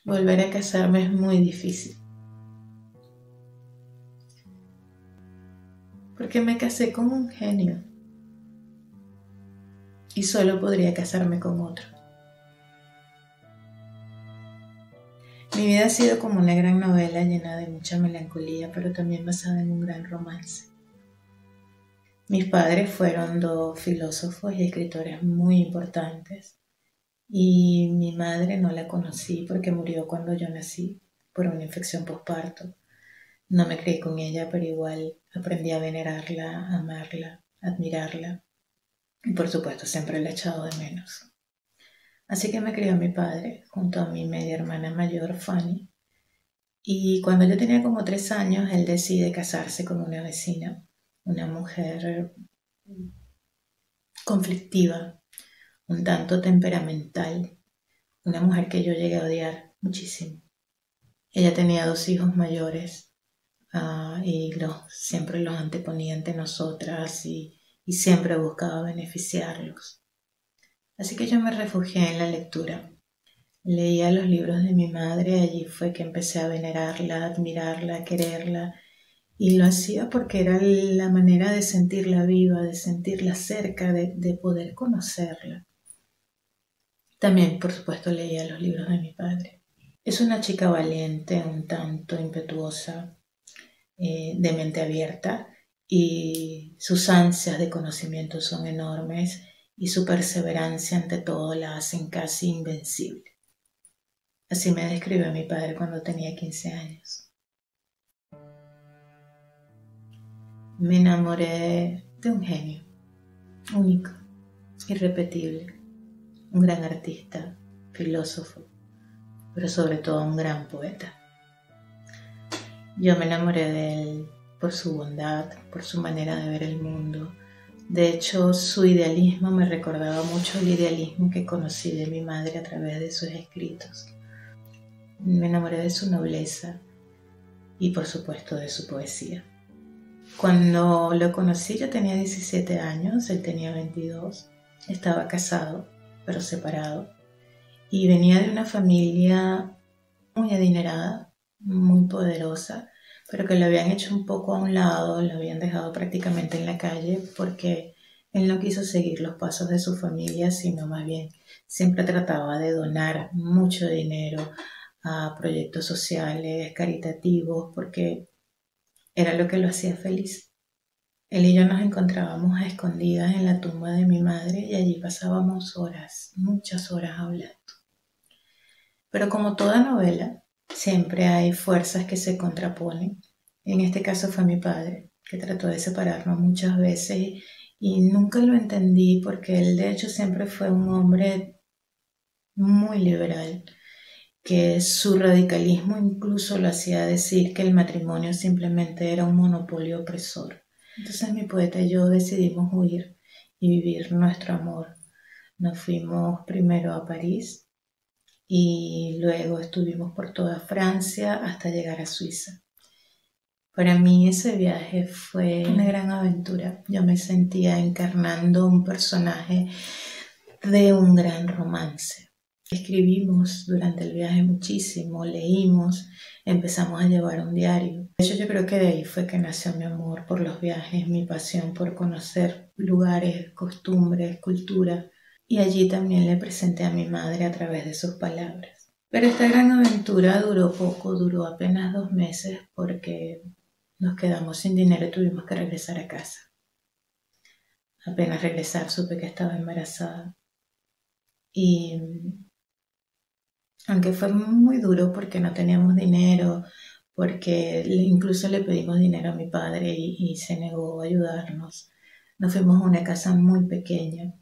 Volver a casarme es muy difícil, porque me casé con un genio y solo podría casarme con otro. Mi vida ha sido como una gran novela llena de mucha melancolía, pero también basada en un gran romance. Mis padres fueron dos filósofos y escritores muy importantes, y mi madre no la conocí porque murió cuando yo nací por una infección posparto. No me crié con ella, pero igual aprendí a venerarla, a amarla, a admirarla. Y por supuesto siempre la he echado de menos. Así que me crió mi padre junto a mi media hermana mayor, Fanny. Y cuando yo tenía como 3 años, él decide casarse con una vecina, una mujer conflictiva, un tanto temperamental, una mujer que yo llegué a odiar muchísimo. Ella tenía 2 hijos mayores y siempre los anteponía ante nosotras y siempre buscaba beneficiarlos. Así que yo me refugié en la lectura. Leía los libros de mi madre, allí fue que empecé a venerarla, a admirarla, a quererla, y lo hacía porque era la manera de sentirla viva, de sentirla cerca, de poder conocerla. También, por supuesto, leía los libros de mi padre. Es una chica valiente, un tanto impetuosa, de mente abierta, y sus ansias de conocimiento son enormes y su perseverancia ante todo la hacen casi invencible. Así me describió mi padre cuando tenía 15 años. Me enamoré de un genio, único, irrepetible, un gran artista, filósofo, pero sobre todo un gran poeta. Yo me enamoré de él por su bondad, por su manera de ver el mundo. De hecho, su idealismo me recordaba mucho el idealismo que conocí de mi madre a través de sus escritos. Me enamoré de su nobleza y, por supuesto, de su poesía. Cuando lo conocí yo tenía 17 años, él tenía 22. Estaba casado, pero separado. Y venía de una familia muy adinerada, muy poderosa, pero que lo habían hecho un poco a un lado, lo habían dejado prácticamente en la calle porque él no quiso seguir los pasos de su familia, sino más bien siempre trataba de donar mucho dinero a proyectos sociales, caritativos, porque era lo que lo hacía feliz. Él y yo nos encontrábamos a escondidas en la tumba de mi madre y allí pasábamos horas, muchas horas hablando. Pero como toda novela, siempre hay fuerzas que se contraponen. En este caso fue mi padre, que trató de separarnos muchas veces y nunca lo entendí porque él de hecho siempre fue un hombre muy liberal, que su radicalismo incluso lo hacía decir que el matrimonio simplemente era un monopolio opresor. Entonces mi poeta y yo decidimos huir y vivir nuestro amor. Nos fuimos primero a París y luego estuvimos por toda Francia hasta llegar a Suiza. Para mí ese viaje fue una gran aventura. Yo me sentía encarnando un personaje de un gran romance. Escribimos durante el viaje muchísimo, leímos, empezamos a llevar un diario. De hecho, yo creo que de ahí fue que nació mi amor por los viajes, mi pasión por conocer lugares, costumbres, cultura. Y allí también le presenté a mi madre a través de sus palabras. Pero esta gran aventura duró poco, duró apenas 2 meses porque nos quedamos sin dinero y tuvimos que regresar a casa. Apenas regresar supe que estaba embarazada. Y aunque fue muy duro porque no teníamos dinero, porque incluso le pedimos dinero a mi padre y se negó a ayudarnos. Nos fuimos a una casa muy pequeña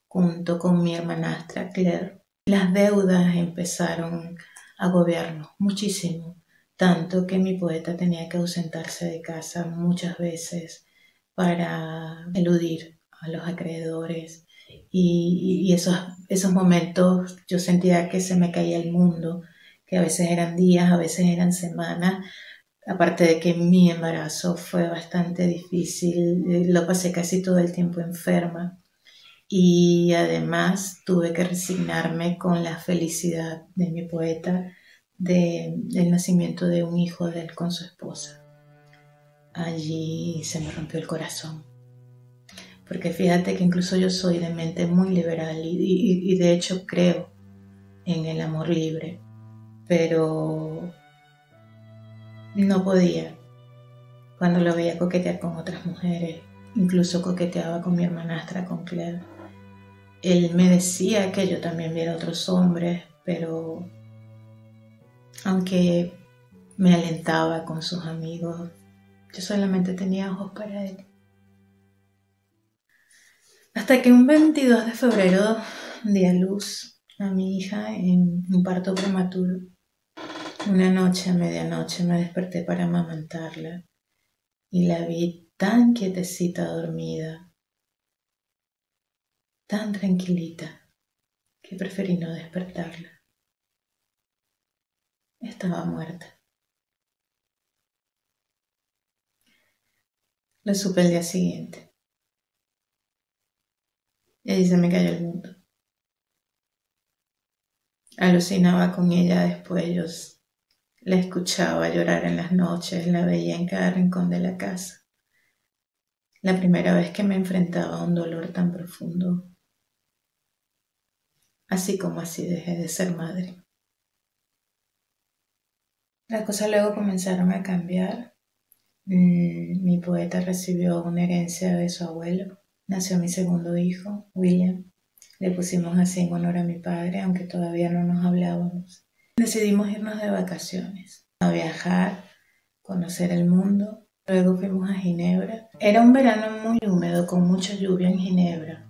junto con mi hermanastra Claire. Las deudas empezaron a agobiarnos muchísimo, tanto que mi poeta tenía que ausentarse de casa muchas veces para eludir a los acreedores. Y esos momentos yo sentía que se me caía el mundo, que a veces eran días, a veces eran semanas. Aparte de que mi embarazo fue bastante difícil, lo pasé casi todo el tiempo enferma y además tuve que resignarme con la felicidad de mi poeta del nacimiento de un hijo de él con su esposa. Allí se me rompió el corazón. Porque fíjate que incluso yo soy de mente muy liberal y de hecho creo en el amor libre, pero no podía. Cuando lo veía coquetear con otras mujeres, incluso coqueteaba con mi hermanastra, con Claire. Él me decía que yo también viera otros hombres, pero aunque me alentaba con sus amigos, yo solamente tenía ojos para él. Hasta que un 22 de febrero di a luz a mi hija en un parto prematuro. Una noche a medianoche me desperté para amamantarla y la vi tan quietecita dormida, tan tranquilita, que preferí no despertarla. Estaba muerta. Lo supe el día siguiente. Y allí se me cayó el mundo. Alucinaba con ella después, yo la escuchaba llorar en las noches, la veía en cada rincón de la casa. La primera vez que me enfrentaba a un dolor tan profundo. Así como así dejé de ser madre. Las cosas luego comenzaron a cambiar. Mi poeta recibió una herencia de su abuelo. Nació mi segundo hijo, William. Le pusimos así en honor a mi padre, aunque todavía no nos hablábamos. Decidimos irnos de vacaciones, a viajar, conocer el mundo. Luego fuimos a Ginebra. Era un verano muy húmedo, con mucha lluvia en Ginebra.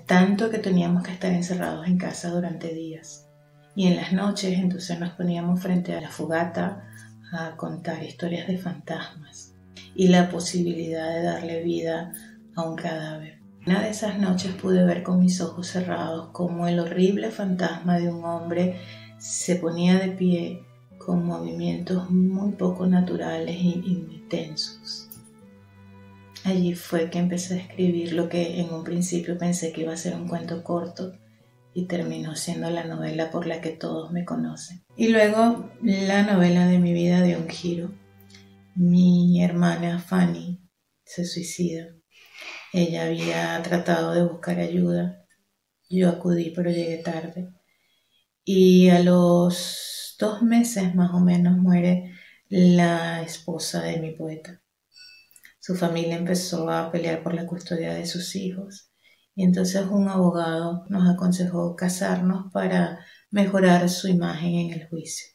Tanto que teníamos que estar encerrados en casa durante días. Y en las noches entonces nos poníamos frente a la fogata a contar historias de fantasmas y la posibilidad de darle vida a un cadáver. Una de esas noches pude ver con mis ojos cerrados cómo el horrible fantasma de un hombre se ponía de pie con movimientos muy poco naturales y muy tensos. Allí fue que empecé a escribir lo que en un principio pensé que iba a ser un cuento corto y terminó siendo la novela por la que todos me conocen. Y luego la novela de mi vida dio un giro. Mi hermana Fanny se suicida. Ella había tratado de buscar ayuda. Yo acudí, pero llegué tarde. Y a los 2 meses más o menos muere la esposa de mi poeta. Su familia empezó a pelear por la custodia de sus hijos. Y entonces un abogado nos aconsejó casarnos para mejorar su imagen en el juicio.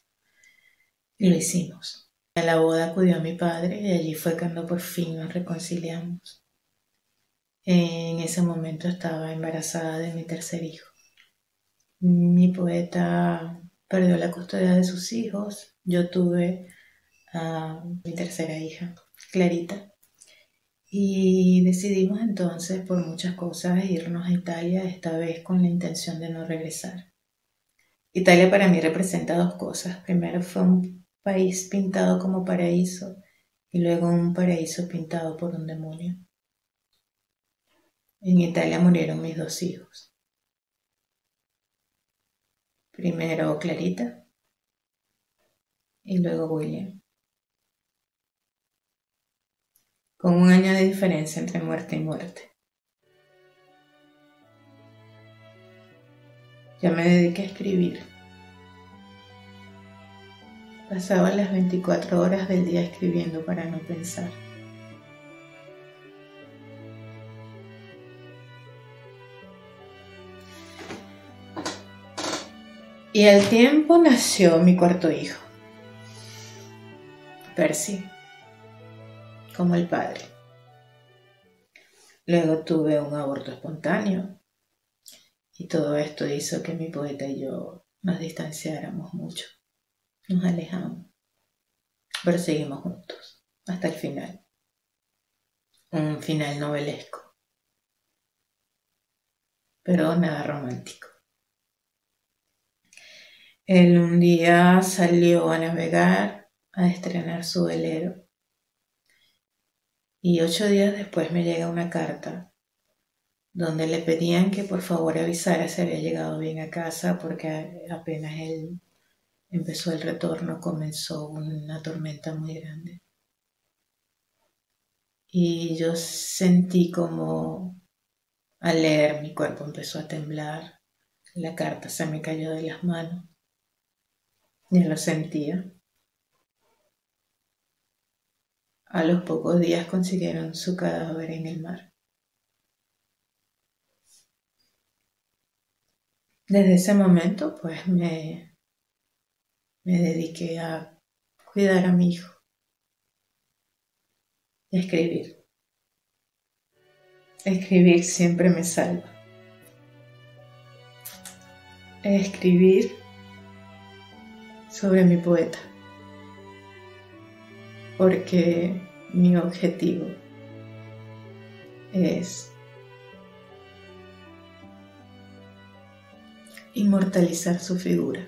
Y lo hicimos. A la boda acudió a mi padre y allí fue cuando por fin nos reconciliamos. En ese momento estaba embarazada de mi tercer hijo. Mi poeta perdió la custodia de sus hijos. Yo tuve a mi tercera hija, Clarita. Y decidimos entonces, por muchas cosas, irnos a Italia, esta vez con la intención de no regresar. Italia para mí representa 2 cosas. Primero fue un país pintado como paraíso y luego un paraíso pintado por un demonio. En Italia murieron mis 2 hijos. Primero Clarita y luego William. Con 1 año de diferencia entre muerte y muerte. Ya me dediqué a escribir. Pasaba las 24 horas del día escribiendo para no pensar. Y al tiempo nació mi cuarto hijo, Percy, como el padre. Luego tuve un aborto espontáneo y todo esto hizo que mi poeta y yo nos distanciáramos mucho, nos alejamos, pero seguimos juntos hasta el final. Un final novelesco, pero nada romántico. Él un día salió a navegar, a estrenar su velero. Y 8 días después me llega una carta donde le pedían que por favor avisara si había llegado bien a casa porque apenas él empezó el retorno, comenzó una tormenta muy grande. Y yo sentí como al leer mi cuerpo empezó a temblar, la carta se me cayó de las manos, ya lo sentía. A los pocos días consiguieron su cadáver en el mar. Desde ese momento, pues me dediqué a cuidar a mi hijo y a escribir. Escribir siempre me salva. Escribir sobre mi poeta, porque mi objetivo es inmortalizar su figura.